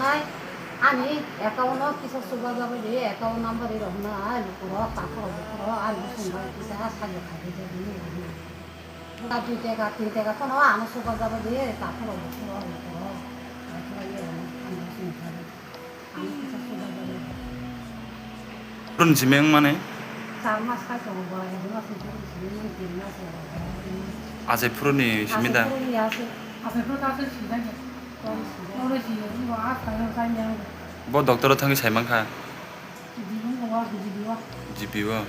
নাই আনি একাউন্ন কিছু চুবা যাব দিয়ে একাউন্ন নাম্বার এরকম না লুকুর কাপড় বুকুর আলু সুন্দর কিছু সাজে খাই দিয়ে আর 2 টাকা 3 টাকা কোনো আনো চুবা যাব দিয়ে কাপড় বুকুর লুকুর আমি কিছু চুবা যাব জিমেং মানে 3 মাস খাইতে হবে এগুলো কিছু জিমেং 3 মাস আজে পুরনি সিমিদা আছে 앞에서 다들 시작해. 어르신 이거 아파요 살면 뭐 doctor 탕이 잘만카 지금 와 지비와 지비와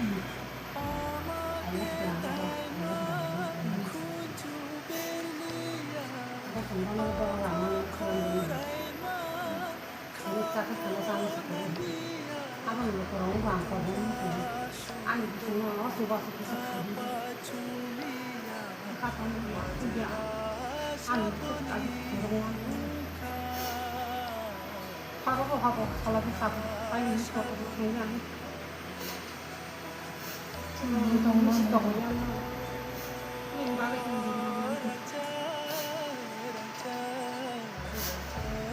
하고 살아도 사고 빨리 있어도 그냥 너무 멋있다고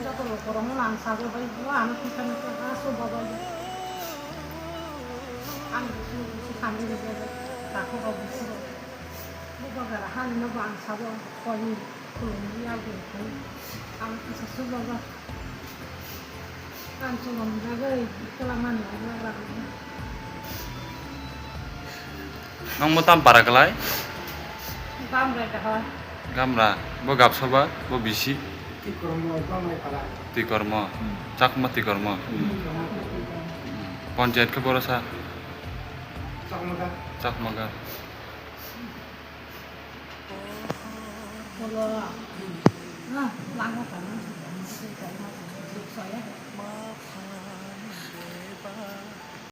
저도 그러면 안 사고 뭐 아무 괜찮을 거 하나씩 먹어요 안 무슨 감기를 갖고 가고 싶어 뭐가 하는 거 안 사고 거의 그런 이야기 아무 কিছু 먹어 কাঞ্চন জায়গায় কলামান nang mo tam para kalai দাম রেটে হয় gamra bo gapsaba bo bisi ti kormo chakma ti kormo panchayat ke borosa chakmaga হলো না লাঙ্গা